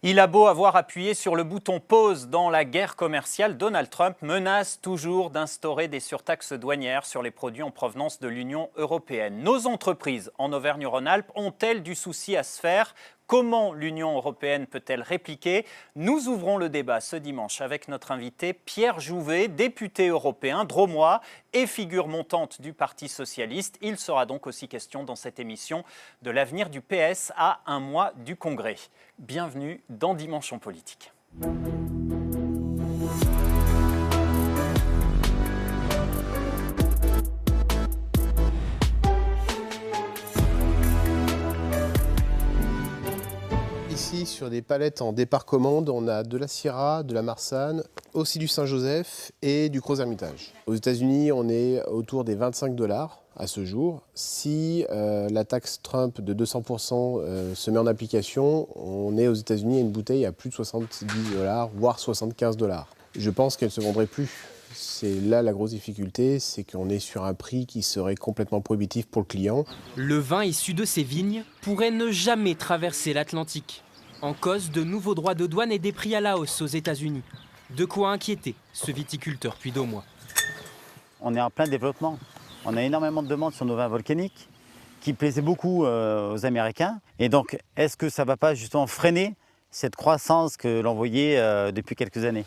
Il a beau avoir appuyé sur le bouton pause dans la guerre commerciale, Donald Trump menace toujours d'instaurer des surtaxes douanières sur les produits en provenance de l'Union européenne. Nos entreprises en Auvergne-Rhône-Alpes ont-elles du souci à se faire ? Comment l'Union européenne peut-elle répliquer ? Nous ouvrons le débat ce dimanche avec notre invité Pierre Jouvet, député européen drômois et figure montante du Parti socialiste. Il sera donc aussi question dans cette émission de l'avenir du PS à un mois du Congrès. Bienvenue dans Dimanche en politique. Ici, sur des palettes en départ commande, on a de la Syrah, de la Marsanne, aussi du Saint-Joseph et du Gros-Hermitage. Aux États-Unis, on est autour des 25 $ à ce jour. Si la taxe Trump de 200% se met en application, on est aux États-Unis à une bouteille à plus de 70 $, voire 75 $. Je pense qu'elle ne se vendrait plus. C'est là la grosse difficulté, c'est qu'on est sur un prix qui serait complètement prohibitif pour le client. Le vin issu de ces vignes pourrait ne jamais traverser l'Atlantique. En cause, de nouveaux droits de douane et des prix à la hausse aux États-Unis. De quoi inquiéter ce viticulteur puy-d'Aumois. On est en plein développement. On a énormément de demandes sur nos vins volcaniques qui plaisaient beaucoup aux Américains. Et donc, est-ce que ça ne va pas justement freiner cette croissance que l'on voyait depuis quelques années ?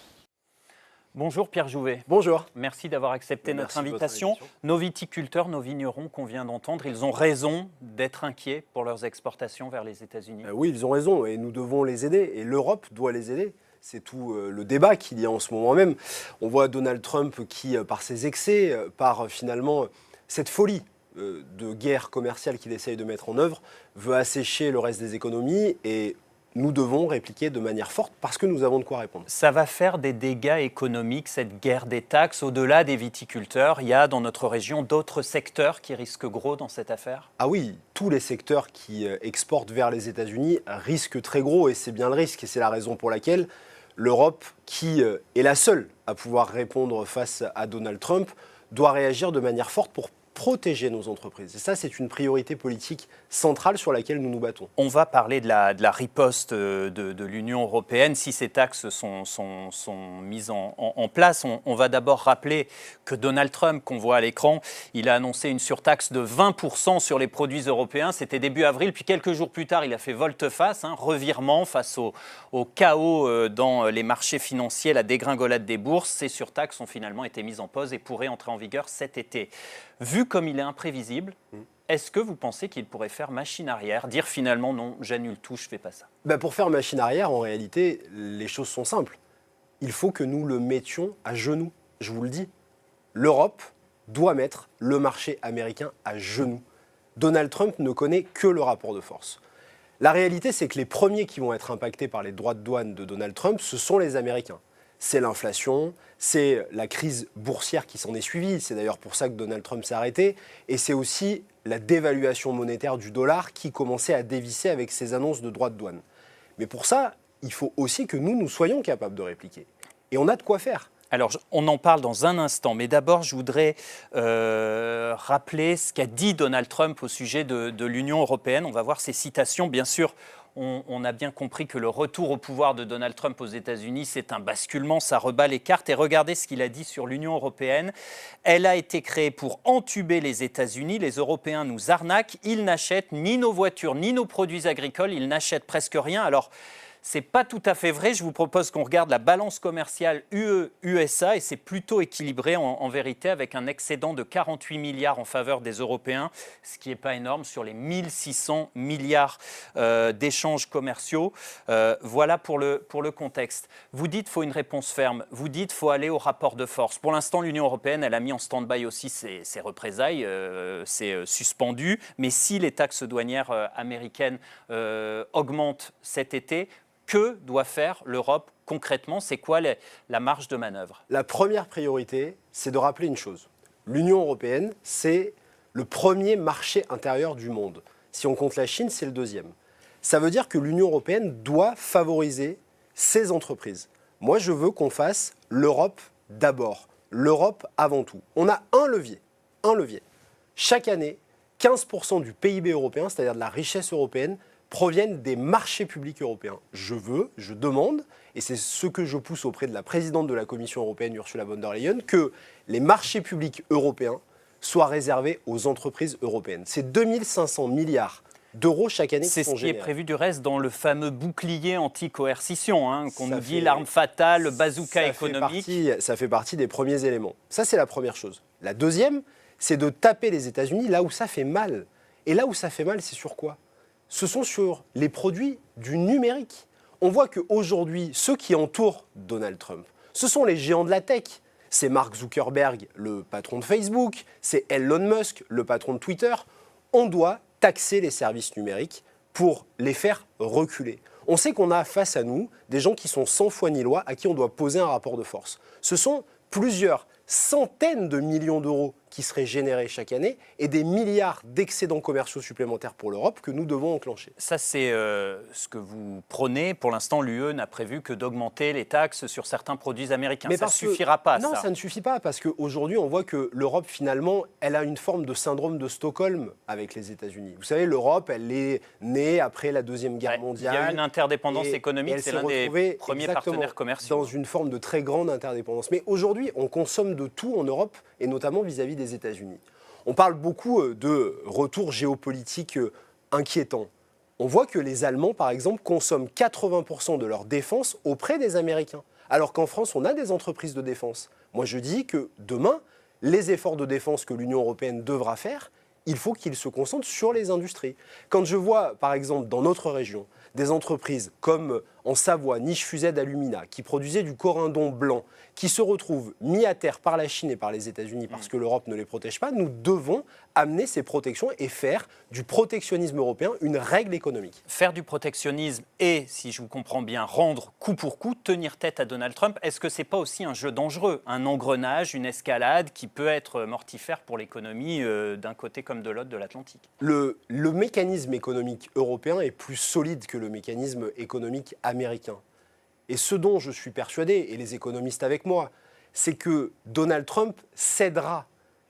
Bonjour Pierre Jouvet. Bonjour. Merci d'avoir accepté notre invitation. Nos viticulteurs, nos vignerons qu'on vient d'entendre, ils ont raison d'être inquiets pour leurs exportations vers les États-Unis. Oui, ils ont raison et nous devons les aider et l'Europe doit les aider. C'est tout le débat qu'il y a en ce moment même. On voit Donald Trump qui, par ses excès, par finalement cette folie de guerre commerciale qu'il essaye de mettre en œuvre, veut assécher le reste des économies et nous devons répliquer de manière forte parce que nous avons de quoi répondre. Ça va faire des dégâts économiques, cette guerre des taxes. Au-delà des viticulteurs, il y a dans notre région d'autres secteurs qui risquent gros dans cette affaire ? Ah oui, tous les secteurs qui exportent vers les États-Unis risquent très gros et c'est bien le risque. Et c'est la raison pour laquelle l'Europe, qui est la seule à pouvoir répondre face à Donald Trump, doit réagir de manière forte pour protéger nos entreprises. Et ça, c'est une priorité politique centrale sur laquelle nous nous battons. On va parler de la riposte de l'Union européenne. Si ces taxes sont mises en place, on va d'abord rappeler que Donald Trump, qu'on voit à l'écran, il a annoncé une surtaxe de 20% sur les produits européens. C'était début avril, puis quelques jours plus tard, il a fait volte-face, revirement face au chaos dans les marchés financiers, la dégringolade des bourses. Ces surtaxes ont finalement été mises en pause et pourraient entrer en vigueur cet été. Vu comme il est imprévisible, est-ce que vous pensez qu'il pourrait faire machine arrière, dire finalement non, j'annule tout, je ne fais pas ça ? Pour faire machine arrière, en réalité, les choses sont simples. Il faut que nous le mettions à genoux, je vous le dis. L'Europe doit mettre le marché américain à genoux. Donald Trump ne connaît que le rapport de force. La réalité, c'est que les premiers qui vont être impactés par les droits de douane de Donald Trump, ce sont les Américains. C'est l'inflation, c'est la crise boursière qui s'en est suivie. C'est d'ailleurs pour ça que Donald Trump s'est arrêté. Et c'est aussi la dévaluation monétaire du dollar qui commençait à dévisser avec ses annonces de droits de douane. Mais pour ça, il faut aussi que nous soyons capables de répliquer. Et on a de quoi faire. Alors, on en parle dans un instant, mais d'abord, je voudrais rappeler ce qu'a dit Donald Trump au sujet de l'Union européenne. On va voir ces citations, bien sûr. On a bien compris que le retour au pouvoir de Donald Trump aux États-Unis, c'est un basculement, ça rebat les cartes. Et regardez ce qu'il a dit sur l'Union européenne. Elle a été créée pour entuber les États-Unis. Les Européens nous arnaquent. Ils n'achètent ni nos voitures, ni nos produits agricoles. Ils n'achètent presque rien. Alors, c'est pas tout à fait vrai. Je vous propose qu'on regarde la balance commerciale UE-USA et c'est plutôt équilibré en vérité avec un excédent de 48 milliards en faveur des Européens, ce qui n'est pas énorme sur les 1600 milliards d'échanges commerciaux. Voilà pour le contexte. Vous dites qu'il faut une réponse ferme. Vous dites qu'il faut aller au rapport de force. Pour l'instant, l'Union européenne, elle a mis en stand-by aussi ses représailles. C'est suspendu. Mais si les taxes douanières américaines augmentent cet été, que doit faire l'Europe concrètement ? C'est quoi la marge de manœuvre ? La première priorité, c'est de rappeler une chose. L'Union européenne, c'est le premier marché intérieur du monde. Si on compte la Chine, c'est le deuxième. Ça veut dire que l'Union européenne doit favoriser ses entreprises. Moi, je veux qu'on fasse l'Europe d'abord, l'Europe avant tout. On a un levier. Chaque année, 15% du PIB européen, c'est-à-dire de la richesse européenne, proviennent des marchés publics européens. Je demande, et c'est ce que je pousse auprès de la présidente de la Commission européenne, Ursula von der Leyen, que les marchés publics européens soient réservés aux entreprises européennes. C'est 2500 milliards d'euros chaque année qui C'est sont ce qui est générés. prévu du reste dans le fameux bouclier anti-coercition, qu'on Ça nous dit fait- l'arme fatale, le bazooka Ça économique. ça fait partie des premiers éléments. Ça, c'est la première chose. La deuxième, c'est de taper les États-Unis là où ça fait mal. Et là où ça fait mal, c'est sur quoi? Ce sont sur les produits du numérique. On voit qu'aujourd'hui, ceux qui entourent Donald Trump, ce sont les géants de la tech. C'est Mark Zuckerberg, le patron de Facebook, c'est Elon Musk, le patron de Twitter. On doit taxer les services numériques pour les faire reculer. On sait qu'on a face à nous des gens qui sont sans foi ni loi, à qui on doit poser un rapport de force. Ce sont plusieurs centaines de millions d'euros qui seraient générés chaque année et des milliards d'excédents commerciaux supplémentaires pour l'Europe que nous devons enclencher. Ça, c'est ce que vous prônez. Pour l'instant, l'UE n'a prévu que d'augmenter les taxes sur certains produits américains. Ça ne parce que- suffira pas, Non, ça ne suffit pas, parce qu'aujourd'hui, on voit que l'Europe, finalement, elle a une forme de syndrome de Stockholm avec les États-Unis. Vous savez, l'Europe, elle est née après la Deuxième Guerre Ouais, mondiale. il y a une interdépendance et économique, elle c'est s'est l'un des retrouvée premiers exactement partenaires commerciaux. dans une forme de très grande interdépendance. Mais aujourd'hui, on consomme de tout en Europe, et notamment vis-à-vis des États-Unis. On parle beaucoup de retours géopolitiques inquiétants. On voit que les Allemands, par exemple, consomment 80% de leur défense auprès des Américains. Alors qu'en France, on a des entreprises de défense. Moi, je dis que demain, les efforts de défense que l'Union européenne devra faire, il faut qu'ils se concentrent sur les industries. Quand je vois, par exemple, dans notre région, des entreprises comme en Savoie, Niche Fused Alumina, qui produisaient du corindon blanc, qui se retrouvent mis à terre par la Chine et par les États-Unis parce que l'Europe ne les protège pas, nous devons amener ces protections et faire du protectionnisme européen une règle économique. Faire du protectionnisme et, si je vous comprends bien, rendre coup pour coup, tenir tête à Donald Trump, est-ce que ce n'est pas aussi un jeu dangereux, un engrenage, une escalade qui peut être mortifère pour l'économie d'un côté comme de l'autre de l'Atlantique? Le mécanisme économique européen est plus solide que le mécanisme économique américain. Et ce dont je suis persuadé, et les économistes avec moi, c'est que Donald Trump cédera.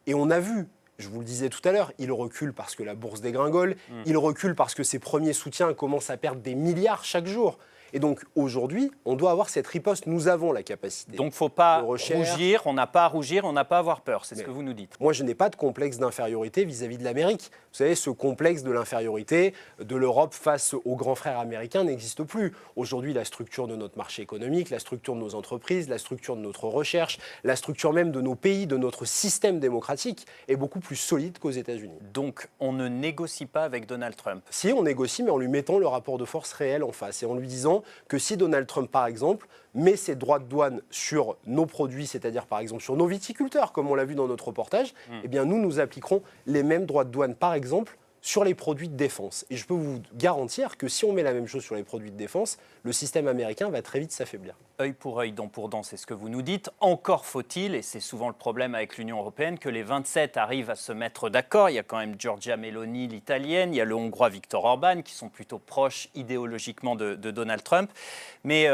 Et on a vu, je vous le disais tout à l'heure, il recule parce que la bourse dégringole, il recule parce que ses premiers soutiens commencent à perdre des milliards chaque jour. Et donc aujourd'hui, on doit avoir cette riposte. Nous avons la capacité. Donc il ne faut pas de recherche. rougir, on n'a pas à rougir, on n'a pas à avoir peur, c'est ce Mais- que vous nous dites. Moi, je n'ai pas de complexe d'infériorité vis-à-vis de l'Amérique. Vous savez, ce complexe de l'infériorité de l'Europe face aux grands frères américains n'existe plus. Aujourd'hui, la structure de notre marché économique, la structure de nos entreprises, la structure de notre recherche, la structure même de nos pays, de notre système démocratique est beaucoup plus solide qu'aux États-Unis. Donc on ne négocie pas avec Donald Trump. Si on négocie, mais en lui mettant le rapport de force réel en face et en lui disant que si Donald Trump, par exemple, met ses droits de douane sur nos produits, c'est-à-dire par exemple sur nos viticulteurs, comme on l'a vu dans notre reportage, eh bien nous appliquerons les mêmes droits de douane, par exemple, sur les produits de défense. Et je peux vous garantir que si on met la même chose sur les produits de défense, le système américain va très vite s'affaiblir. Œil pour œil, dent pour dent, c'est ce que vous nous dites. Encore faut-il, et c'est souvent le problème avec l'Union européenne, que les 27 arrivent à se mettre d'accord. Il y a quand même Giorgia Meloni, l'italienne, il y a le Hongrois Viktor Orban, qui sont plutôt proches idéologiquement de Donald Trump. Mais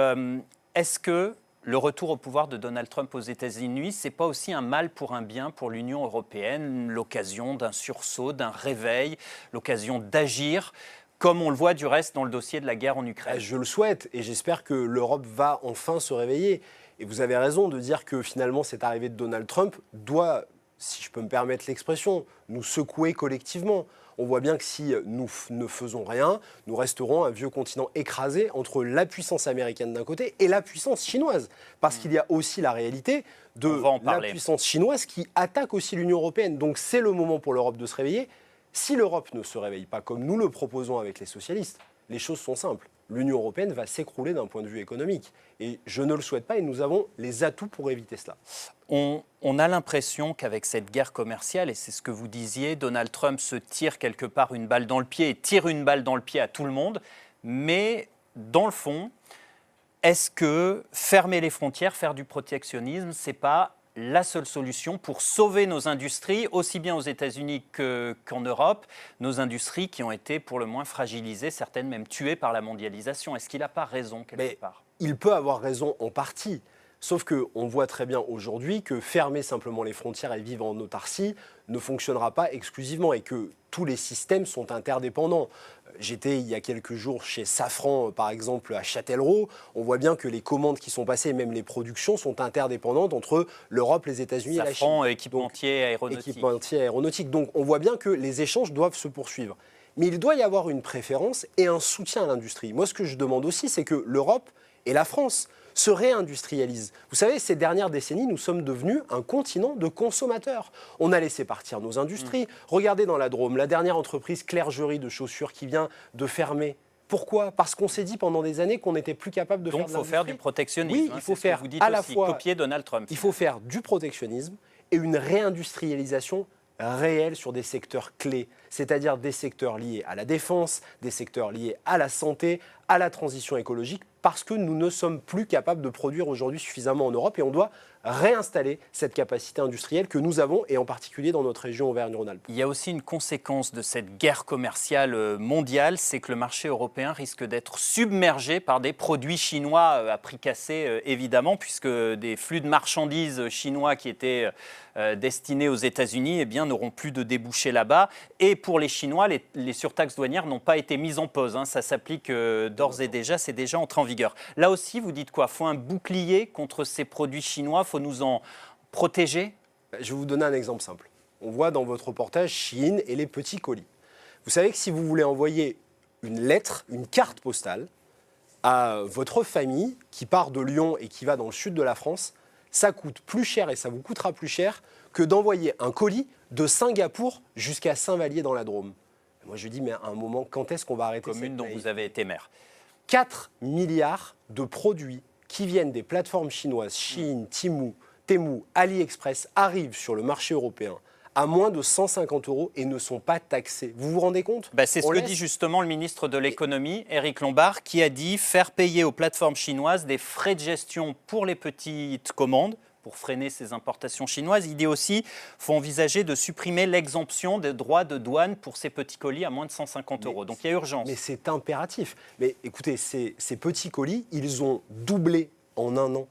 est-ce que le retour au pouvoir de Donald Trump aux États-Unis, c'est pas aussi un mal pour un bien pour l'Union européenne, l'occasion d'un sursaut, d'un réveil, l'occasion d'agir, comme on le voit du reste dans le dossier de la guerre en Ukraine? Je le souhaite et j'espère que l'Europe va enfin se réveiller. Et vous avez raison de dire que finalement cette arrivée de Donald Trump doit, si je peux me permettre l'expression, nous secouer collectivement. On voit bien que si nous ne faisons rien, nous resterons un vieux continent écrasé entre la puissance américaine d'un côté et la puissance chinoise. Parce qu'il y a aussi la réalité de On va en la parler. puissance chinoise qui attaque aussi l'Union européenne. Donc c'est le moment pour l'Europe de se réveiller. Si l'Europe ne se réveille pas comme nous le proposons avec les socialistes, les choses sont simples. L'Union européenne va s'écrouler d'un point de vue économique. Et je ne le souhaite pas et nous avons les atouts pour éviter cela. On a l'impression qu'avec cette guerre commerciale, et c'est ce que vous disiez, Donald Trump se tire quelque part une balle dans le pied et tire une balle dans le pied à tout le monde. Mais dans le fond, est-ce que fermer les frontières, faire du protectionnisme, ce n'est pas la seule solution pour sauver nos industries, aussi bien aux États-Unis qu'en Europe, nos industries qui ont été pour le moins fragilisées, certaines même tuées par la mondialisation? Est-ce qu'il n'a pas raison quelque part? Il peut avoir raison en partie. Sauf qu'on voit très bien aujourd'hui que fermer simplement les frontières et vivre en autarcie ne fonctionnera pas exclusivement et que tous les systèmes sont interdépendants. J'étais il y a quelques jours chez Safran, par exemple, à Châtellerault. On voit bien que les commandes qui sont passées, même les productions, sont interdépendantes entre l'Europe, les États-Unis et la Chine. Safran, équipementier aéronautique. Équipementier aéronautique. Donc on voit bien que les échanges doivent se poursuivre. Mais il doit y avoir une préférence et un soutien à l'industrie. Moi, ce que je demande aussi, c'est que l'Europe et la France se réindustrialisent. Vous savez, ces dernières décennies, nous sommes devenus un continent de consommateurs. On a laissé partir nos industries. Regardez dans la Drôme, la dernière entreprise Clergerie de chaussures qui vient de fermer. Pourquoi ? Parce qu'on s'est dit pendant des années qu'on n'était plus capable de faire de l'industrie. Donc il faut faire du protectionnisme. Oui, il faut faire à la fois copier Donald Trump. Il faut faire du protectionnisme et une réindustrialisation réelle sur des secteurs clés, c'est-à-dire des secteurs liés à la défense, des secteurs liés à la santé, à la transition écologique, parce que nous ne sommes plus capables de produire aujourd'hui suffisamment en Europe et on doit réinstaller cette capacité industrielle que nous avons, et en particulier dans notre région Auvergne-Rhône-Alpes. Il y a aussi une conséquence de cette guerre commerciale mondiale, c'est que le marché européen risque d'être submergé par des produits chinois à prix cassé, évidemment, puisque des flux de marchandises chinois qui étaient destinés aux États-Unis n'auront plus de débouchés là-bas. Et pour les Chinois, les surtaxes douanières n'ont pas été mises en pause. Ça s'applique d'ores et déjà, c'est déjà entré en vigueur. Là aussi, vous dites quoi ? Il faut un bouclier contre ces produits chinois, il faut nous en protéger ? Je vais vous donner un exemple simple. On voit dans votre reportage Chine et les petits colis. Vous savez que si vous voulez envoyer une lettre, une carte postale à votre famille qui part de Lyon et qui va dans le sud de la France, ça coûte plus cher et ça vous coûtera plus cher que d'envoyer un colis de Singapour jusqu'à Saint-Vallier dans la Drôme. Et moi je dis, mais à un moment, quand est-ce qu'on va arrêter cette commune dont vous avez été maire. 4 milliards de produits qui viennent des plateformes chinoises, Chine, Temu, AliExpress, arrivent sur le marché européen à moins de 150 € et ne sont pas taxés. Vous vous rendez compte ? C'est ce que dit justement le ministre de l'économie, Éric Lombard, qui a dit faire payer aux plateformes chinoises des frais de gestion pour les petites commandes, pour freiner ces importations chinoises. Il dit aussi qu'il faut envisager de supprimer l'exemption des droits de douane pour ces petits colis à moins de 150 €. Donc il y a urgence. Mais c'est impératif. Mais écoutez, ces petits colis, ils ont doublé en un an.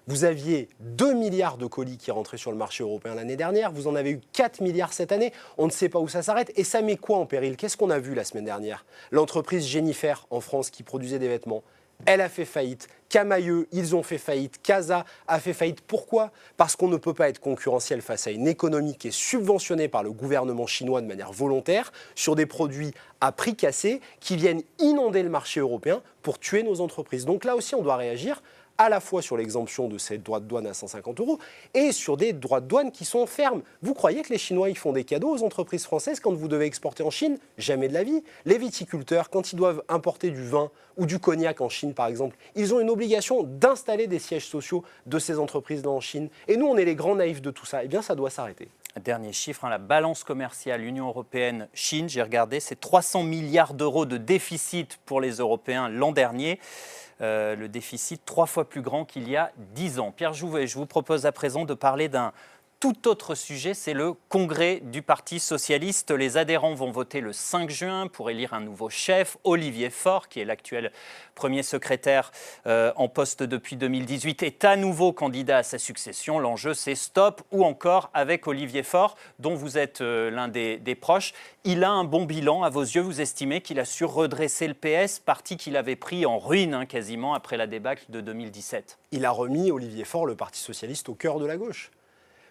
Vous aviez 2 milliards de colis qui rentraient sur le marché européen l'année dernière. Vous en avez eu 4 milliards cette année. On ne sait pas où ça s'arrête. Et ça met quoi en péril ? Qu'est-ce qu'on a vu la semaine dernière ? L'entreprise Jennifer en France qui produisait des vêtements, elle a fait faillite. Camailleux, ils ont fait faillite. Casa a fait faillite. Pourquoi ? Parce qu'on ne peut pas être concurrentiel face à une économie qui est subventionnée par le gouvernement chinois de manière volontaire sur des produits à prix cassé qui viennent inonder le marché européen pour tuer nos entreprises. Donc là aussi, on doit réagir à la fois sur l'exemption de ces droits de douane à 150 € et sur des droits de douane qui sont fermes. Vous croyez que les Chinois ils font des cadeaux aux entreprises françaises quand vous devez exporter en Chine ? Jamais de la vie. Les viticulteurs, quand ils doivent importer du vin ou du cognac en Chine, par exemple, ils ont une obligation d'installer des sièges sociaux de ces entreprises-là en Chine. Et nous, on est les grands naïfs de tout ça. Eh bien, ça doit s'arrêter. Dernier chiffre, la balance commerciale Union européenne-Chine, j'ai regardé, c'est 300 milliards € de déficit pour les Européens l'an dernier. Le déficit 3 fois plus grand qu'il y a 10 ans. Pierre Jouvet, je vous propose à présent de parler d'un tout autre sujet, c'est le congrès du Parti socialiste. Les adhérents vont voter le 5 juin pour élire un nouveau chef, Olivier Faure, qui est l'actuel premier secrétaire en poste depuis 2018, est à nouveau candidat à sa succession. L'enjeu, c'est stop ou encore avec Olivier Faure, dont vous êtes l'un des proches. Il a un bon bilan, à vos yeux, vous estimez qu'il a su redresser le PS, parti qu'il avait pris en ruine quasiment après la débâcle de 2017. Il a remis, Olivier Faure, le Parti socialiste au cœur de la gauche.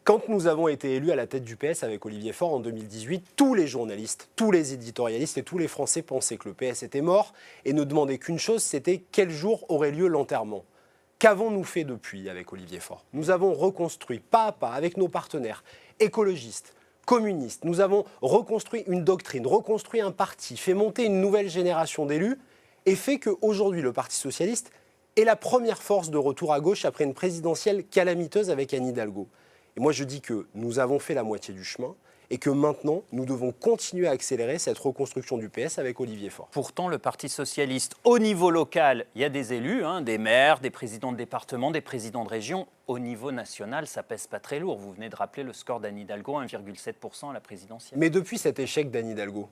Quand nous avons été élus à la tête du PS avec Olivier Faure en 2018, tous les journalistes, tous les éditorialistes et tous les Français pensaient que le PS était mort et ne demandaient qu'une chose, c'était quel jour aurait lieu l'enterrement. Qu'avons-nous fait depuis avec Olivier Faure ? Nous avons reconstruit pas à pas avec nos partenaires écologistes, communistes. Nous avons reconstruit une doctrine, reconstruit un parti, fait monter une nouvelle génération d'élus et fait qu'aujourd'hui le Parti socialiste est la première force de retour à gauche après une présidentielle calamiteuse avec Anne Hidalgo. Et moi, je dis que nous avons fait la moitié du chemin et que maintenant, nous devons continuer à accélérer cette reconstruction du PS avec Olivier Faure. Pourtant, le Parti socialiste, au niveau local, il y a des élus, des maires, des présidents de département, des présidents de région. Au niveau national, ça pèse pas très lourd. Vous venez de rappeler le score d'Anne Hidalgo, 1,7% à la présidentielle. Mais depuis cet échec d'Anne Hidalgo,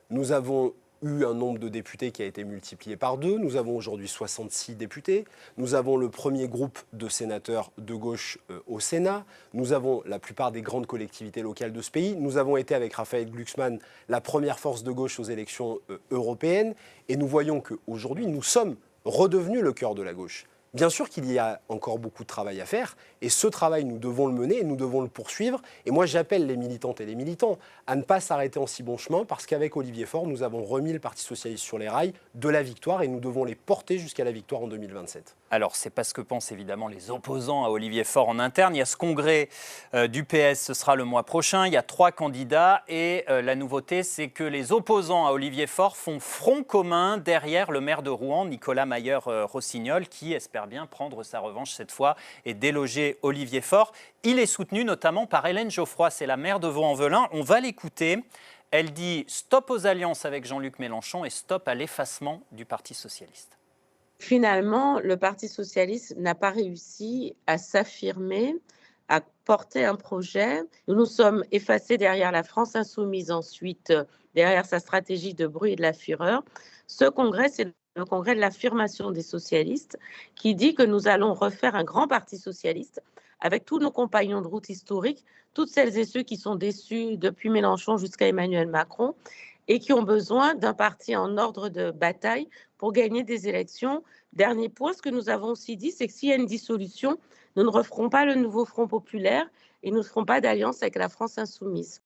nous avons eu un nombre de députés qui a été multiplié par 2. Nous avons aujourd'hui 66 députés. Nous avons le premier groupe de sénateurs de gauche au Sénat. Nous avons la plupart des grandes collectivités locales de ce pays. Nous avons été, avec Raphaël Glucksmann, la première force de gauche aux élections européennes. Et nous voyons qu'aujourd'hui, nous sommes redevenus le cœur de la gauche. Bien sûr qu'il y a encore beaucoup de travail à faire, et ce travail, nous devons le mener et nous devons le poursuivre. Et moi, j'appelle les militantes et les militants à ne pas s'arrêter en si bon chemin, parce qu'avec Olivier Faure, nous avons remis le Parti socialiste sur les rails de la victoire, et nous devons les porter jusqu'à la victoire en 2027. Alors, c'est pas ce que pensent évidemment les opposants à Olivier Faure en interne. Il y a ce congrès du PS, ce sera le mois prochain. Il y a 3 candidats et la nouveauté, c'est que les opposants à Olivier Faure font front commun derrière le maire de Rouen, Nicolas Mayer-Rossignol, qui espère bien prendre sa revanche cette fois et déloger Olivier Faure. Il est soutenu notamment par Hélène Geoffroy, c'est la maire de Vaux-en-Velin. On va l'écouter. Elle dit stop aux alliances avec Jean-Luc Mélenchon et stop à l'effacement du Parti socialiste. Finalement, le Parti socialiste n'a pas réussi à s'affirmer, à porter un projet. Nous nous sommes effacés derrière la France insoumise, ensuite derrière sa stratégie de bruit et de la fureur. Ce congrès, c'est le congrès de l'affirmation des socialistes qui dit que nous allons refaire un grand parti socialiste avec tous nos compagnons de route historiques, toutes celles et ceux qui sont déçus depuis Mélenchon jusqu'à Emmanuel Macron et qui ont besoin d'un parti en ordre de bataille pour gagner des élections. Dernier point, ce que nous avons aussi dit, c'est que s'il y a une dissolution, nous ne referons pas le nouveau Front populaire et nous ne ferons pas d'alliance avec la France insoumise.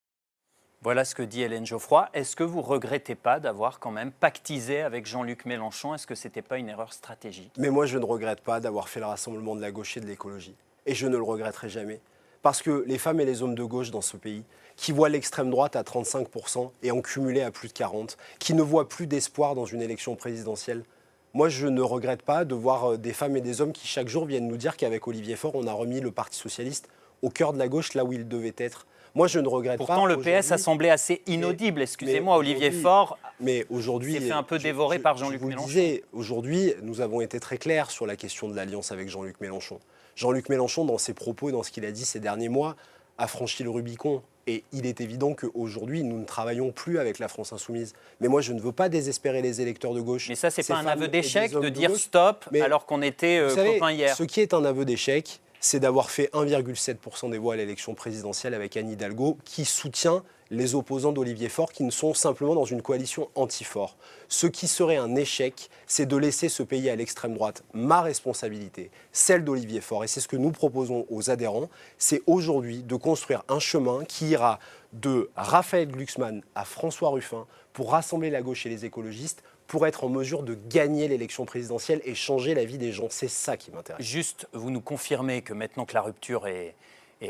Voilà ce que dit Hélène Geoffroy. Est-ce que vous ne regrettez pas d'avoir quand même pactisé avec Jean-Luc Mélenchon? Est-ce que ce n'était pas une erreur stratégique? Mais moi, je ne regrette pas d'avoir fait le rassemblement de la gauche et de l'écologie. Et je ne le regretterai jamais. Parce que les femmes et les hommes de gauche dans ce pays, qui voient l'extrême droite à 35% et en cumulé à plus de 40%, qui ne voient plus d'espoir dans une élection présidentielle, moi, je ne regrette pas de voir des femmes et des hommes qui, chaque jour, viennent nous dire qu'avec Olivier Faure, on a remis le Parti socialiste au cœur de la gauche, là où il devait être. Moi, je ne regrette pas. Pourtant, le PS a semblé assez inaudible. Excusez-moi, Olivier Faure s'est fait un peu dévorer par Jean-Luc Mélenchon. Aujourd'hui, nous avons été très clairs sur la question de l'alliance avec Jean-Luc Mélenchon. Jean-Luc Mélenchon, dans ses propos et dans ce qu'il a dit ces derniers mois, a franchi le Rubicon. Et il est évident qu'aujourd'hui, nous ne travaillons plus avec la France insoumise. Mais moi, je ne veux pas désespérer les électeurs de gauche. Mais ça, c'est pas un aveu d'échec de dire stop alors qu'on était copains hier. Ce qui est un aveu d'échec, c'est d'avoir fait 1,7% des voix à l'élection présidentielle avec Anne Hidalgo, qui soutient les opposants d'Olivier Faure, qui ne sont simplement dans une coalition anti-Faure. Ce qui serait un échec, c'est de laisser ce pays à l'extrême droite. Ma responsabilité, celle d'Olivier Faure, et c'est ce que nous proposons aux adhérents, c'est aujourd'hui de construire un chemin qui ira de Raphaël Glucksmann à François Ruffin pour rassembler la gauche et les écologistes, pour être en mesure de gagner l'élection présidentielle et changer la vie des gens. C'est ça qui m'intéresse. Juste, vous nous confirmez que maintenant que la rupture est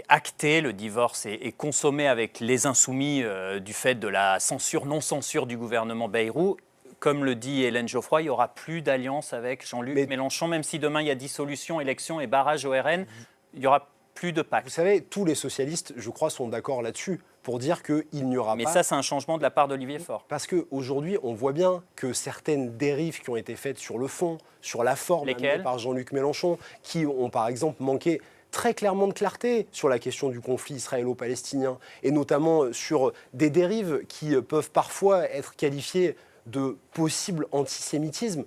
actée, le divorce est consommé avec les insoumis du fait de la censure, non-censure du gouvernement Bayrou. Comme le dit Hélène Geoffroy, il n'y aura plus d'alliance avec Jean-Luc Mélenchon, même si demain il y a dissolution, élection et barrage au RN, il n'y aura plus de pacte. Vous savez, tous les socialistes, je crois, sont d'accord là-dessus pour dire qu'il n'y aura pas... Mais ça, c'est un changement de la part d'Olivier Faure. Parce qu'aujourd'hui, on voit bien que certaines dérives qui ont été faites sur le fond, sur la forme, par Jean-Luc Mélenchon, qui ont par exemple manqué très clairement de clarté sur la question du conflit israélo-palestinien, et notamment sur des dérives qui peuvent parfois être qualifiées de possible antisémitisme.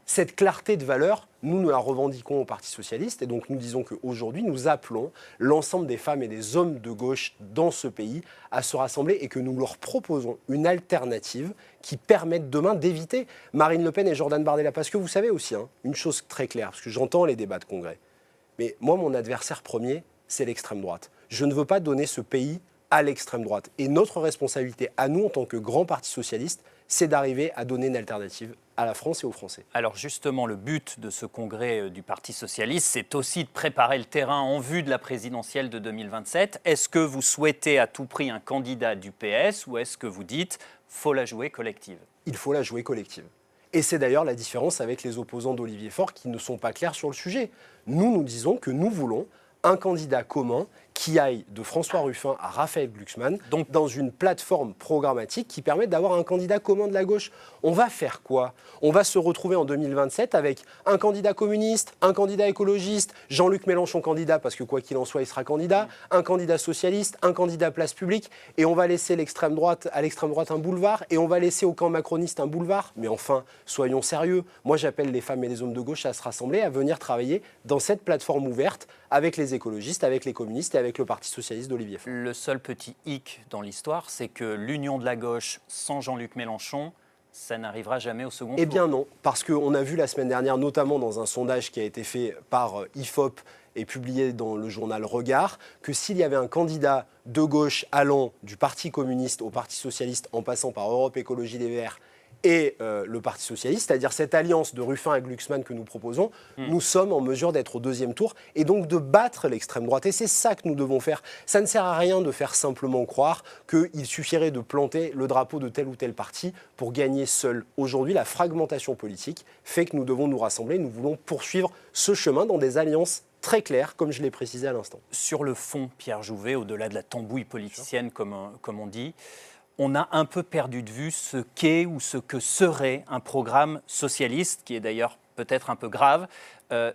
Cette clarté de valeur, nous la revendiquons au Parti socialiste, et donc nous disons qu'aujourd'hui, nous appelons l'ensemble des femmes et des hommes de gauche dans ce pays à se rassembler et que nous leur proposons une alternative qui permette demain d'éviter Marine Le Pen et Jordan Bardella. Parce que vous savez aussi, une chose très claire, parce que j'entends les débats de congrès, mais moi, mon adversaire premier, c'est l'extrême droite. Je ne veux pas donner ce pays à l'extrême droite. Et notre responsabilité, à nous, en tant que grand Parti socialiste, c'est d'arriver à donner une alternative à la France et aux Français. Alors justement, le but de ce congrès du Parti socialiste, c'est aussi de préparer le terrain en vue de la présidentielle de 2027. Est-ce que vous souhaitez à tout prix un candidat du PS ou est-ce que vous dites « faut la jouer collective » ? Il faut la jouer collective. Et c'est d'ailleurs la différence avec les opposants d'Olivier Faure qui ne sont pas clairs sur le sujet. Nous disons que nous voulons un candidat commun qui aille de François Ruffin à Raphaël Glucksmann, donc dans une plateforme programmatique qui permet d'avoir un candidat commun de la gauche. On va faire quoi? On va se retrouver en 2027 avec un candidat communiste, un candidat écologiste, Jean-Luc Mélenchon candidat, parce que quoi qu'il en soit, il sera candidat, un candidat socialiste, un candidat place publique, et on va laisser à l'extrême droite un boulevard, et on va laisser au camp macroniste un boulevard. Mais enfin, soyons sérieux. Moi, j'appelle les femmes et les hommes de gauche à se rassembler, à venir travailler dans cette plateforme ouverte avec les écologistes, avec les communistes et avec le Parti socialiste d'Olivier Faure. Le seul petit hic dans l'histoire, c'est que l'union de la gauche sans Jean-Luc Mélenchon, ça n'arrivera jamais au second tour. Eh bien non, parce qu'on a vu la semaine dernière, notamment dans un sondage qui a été fait par IFOP et publié dans le journal Regard, que s'il y avait un candidat de gauche allant du Parti communiste au Parti socialiste en passant par Europe Écologie Les Verts et le Parti socialiste, c'est-à-dire cette alliance de Ruffin et Glucksmann que nous proposons, nous sommes en mesure d'être au deuxième tour et donc de battre l'extrême droite. Et c'est ça que nous devons faire. Ça ne sert à rien de faire simplement croire qu'il suffirait de planter le drapeau de tel ou tel parti pour gagner seul. Aujourd'hui, la fragmentation politique fait que nous devons nous rassembler. Nous voulons poursuivre ce chemin dans des alliances très claires, comme je l'ai précisé à l'instant. Sur le fond, Pierre Jouvet, au-delà de la tambouille politicienne, comme on dit, on a un peu perdu de vue ce qu'est ou ce que serait un programme socialiste, qui est d'ailleurs peut-être un peu grave.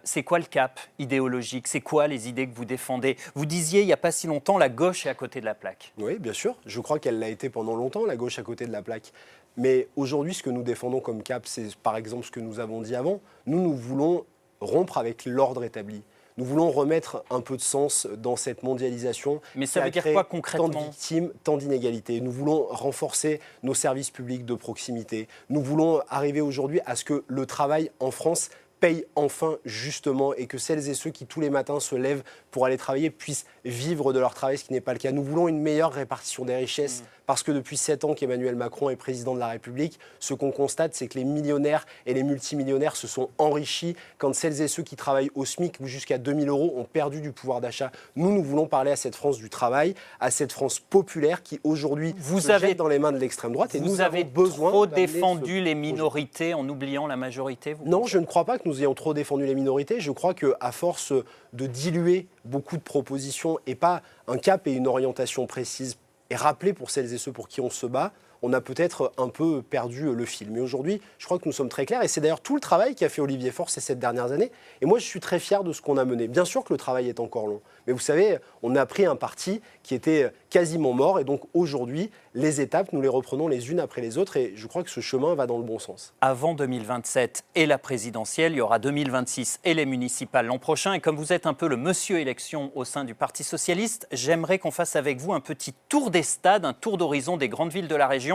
C'est quoi le cap idéologique? C'est quoi les idées que vous défendez? Vous disiez il n'y a pas si longtemps, la gauche est à côté de la plaque. Oui, bien sûr. Je crois qu'elle l'a été pendant longtemps, la gauche à côté de la plaque. Mais aujourd'hui, ce que nous défendons comme cap, c'est par exemple ce que nous avons dit avant. Nous voulons rompre avec l'ordre établi. Nous voulons remettre un peu de sens dans cette mondialisation. Mais ça veut dire quoi concrètement? Tant de victimes, tant d'inégalités. Nous voulons renforcer nos services publics de proximité. Nous voulons arriver aujourd'hui à ce que le travail en France paye enfin justement et que celles et ceux qui tous les matins se lèvent pour aller travailler puissent vivre de leur travail, ce qui n'est pas le cas. Nous voulons une meilleure répartition des richesses parce que depuis 7 ans qu'Emmanuel Macron est président de la République, ce qu'on constate, c'est que les millionnaires et les multimillionnaires se sont enrichis quand celles et ceux qui travaillent au SMIC ou jusqu'à 2000 € ont perdu du pouvoir d'achat. Nous voulons parler à cette France du travail, à cette France populaire qui aujourd'hui se jette dans les mains de l'extrême droite. Et nous avons besoin trop défendu les minorités en oubliant la majorité? Non, je ne crois pas que nous ayons trop défendu les minorités. Je crois qu'à force de diluer beaucoup de propositions et pas un cap et une orientation précise et rappeler pour celles et ceux pour qui on se bat, on a peut-être un peu perdu le fil. Mais aujourd'hui, je crois que nous sommes très clairs et c'est d'ailleurs tout le travail qu'a fait Olivier Faure ces 7 dernières années. Et moi, je suis très fier de ce qu'on a mené. Bien sûr que le travail est encore long. Mais vous savez, on a pris un parti qui était quasiment mort et donc aujourd'hui, les étapes, nous les reprenons les unes après les autres et je crois que ce chemin va dans le bon sens. Avant 2027 et la présidentielle, il y aura 2026 et les municipales l'an prochain. Et comme vous êtes un peu le monsieur élection au sein du Parti socialiste, j'aimerais qu'on fasse avec vous un petit tour des stades, un tour d'horizon des grandes villes de la région.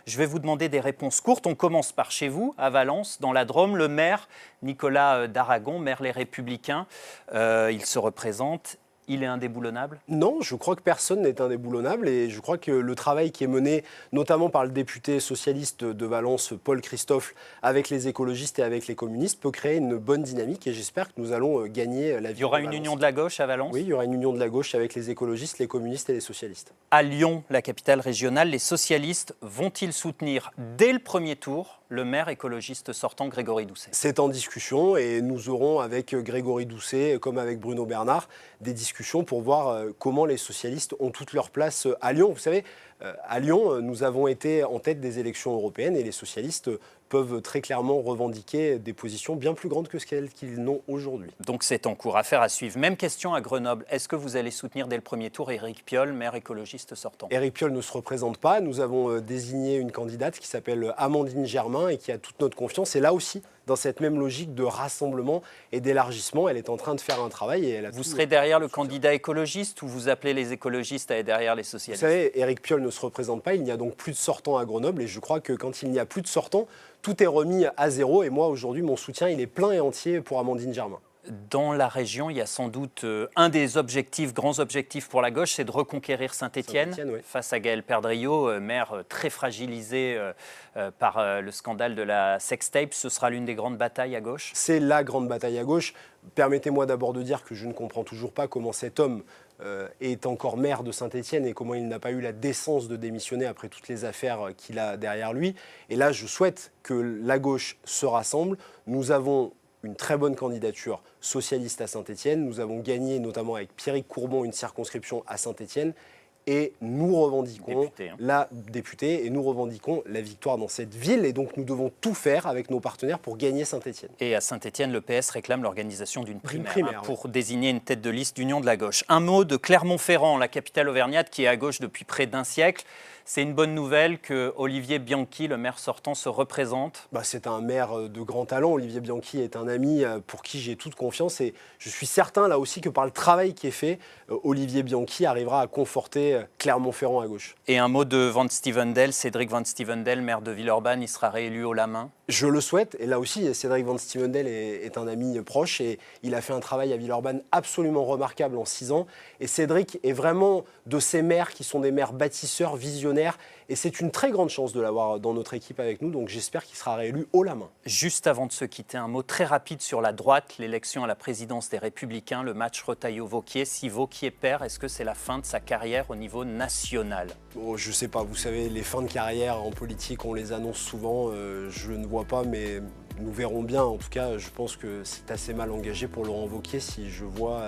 Je vais vous demander des réponses courtes. On commence par chez vous, à Valence, dans la Drôme. Le maire, Nicolas d'Aragon, maire Les Républicains, il se représente. Il est indéboulonnable? Non, je crois que personne n'est indéboulonnable et je crois que le travail qui est mené notamment par le député socialiste de Valence, Paul Christophe, avec les écologistes et avec les communistes peut créer une bonne dynamique et j'espère que nous allons gagner la ville. Il y aura une union de la gauche à Valence? Oui, il y aura une union de la gauche avec les écologistes, les communistes et les socialistes. À Lyon, la capitale régionale, les socialistes vont-ils soutenir dès le premier tour le maire écologiste sortant Grégory Doucet? C'est en discussion et nous aurons avec Grégory Doucet, comme avec Bruno Bernard, des discussions pour voir comment les socialistes ont toute leur place à Lyon. Vous savez, à Lyon, nous avons été en tête des élections européennes et les socialistes peuvent très clairement revendiquer des positions bien plus grandes que celles qu'ils n'ont aujourd'hui. Donc c'est en cours, affaire à suivre. Même question à Grenoble. Est-ce que vous allez soutenir dès le premier tour Éric Piolle, maire écologiste sortant? Éric Piolle ne se représente pas. Nous avons désigné une candidate qui s'appelle Amandine Germain et qui a toute notre confiance. Et là aussi, dans cette même logique de rassemblement et d'élargissement, elle est en train de faire un travail. Et elle a vous serez derrière le candidat écologiste ou vous appelez les écologistes à être derrière les socialistes? Vous savez, Éric Piolle ne se représente pas. Il n'y a donc plus de sortants à Grenoble. Et je crois que quand il n'y a plus de sortants, tout est remis à zéro. Et moi, aujourd'hui, mon soutien, il est plein et entier pour Amandine Germain. Dans la région, il y a sans doute un des objectifs, grands objectifs pour la gauche, c'est de reconquérir Saint-Étienne oui. face à Gaël Perdriau, maire très fragilisé par le scandale de la sextape. Ce sera l'une des grandes batailles à gauche? C'est la grande bataille à gauche. Permettez-moi d'abord de dire que je ne comprends toujours pas comment cet homme est encore maire de Saint-Étienne et comment il n'a pas eu la décence de démissionner après toutes les affaires qu'il a derrière lui. Et là, je souhaite que la gauche se rassemble. Nous avons une très bonne candidature socialiste à Saint-Étienne. Nous avons gagné notamment avec Pierrick Courbon une circonscription à Saint-Étienne. Et nous revendiquons la députée et nous revendiquons la victoire dans cette ville. Et donc nous devons tout faire avec nos partenaires pour gagner Saint-Étienne. Et à Saint-Étienne, le PS réclame l'organisation d'une primaire pour désigner une tête de liste d'Union de la gauche. Un mot de Clermont-Ferrand, la capitale auvergnate qui est à gauche depuis près d'un siècle. C'est une bonne nouvelle que Olivier Bianchi, le maire sortant, se représente. C'est un maire de grand talent. Olivier Bianchi est un ami pour qui j'ai toute confiance. Et je suis certain là aussi que par le travail qui est fait, Olivier Bianchi arrivera à conforter Clermont-Ferrand à gauche. Et un mot de Van Stevendel, Cédric Van Stevendel, maire de Villeurbanne, il sera réélu haut la main. Je le souhaite. Et là aussi, Cédric Van Stevendel est un ami proche et il a fait un travail à Villeurbanne absolument remarquable en 6 ans. Et Cédric est vraiment de ces maires qui sont des maires bâtisseurs, visionnaires. Et c'est une très grande chance de l'avoir dans notre équipe avec nous. Donc j'espère qu'il sera réélu haut la main. Juste avant de se quitter, un mot très rapide sur la droite, l'élection à la présidence des Républicains, le match Retailleau-Wauquiez. Si Wauquiez perd, est-ce que c'est la fin de sa carrière au niveau national ? Je ne sais pas, vous savez, les fins de carrière en politique, on les annonce souvent. Je ne vois pas, mais nous verrons bien. En tout cas, je pense que c'est assez mal engagé pour Laurent Wauquiez si je vois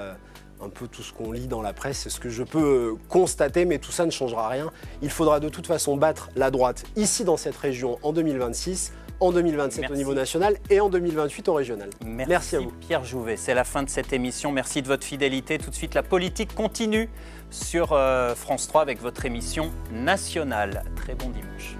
un peu tout ce qu'on lit dans la presse. C'est ce que je peux constater, mais tout ça ne changera rien. Il faudra de toute façon battre la droite ici dans cette région en 2026, en 2027 au niveau national et en 2028 au régional. Merci à vous. Pierre Jouvet, c'est la fin de cette émission. Merci de votre fidélité. Tout de suite, la politique continue sur France 3 avec votre émission nationale. Très bon dimanche.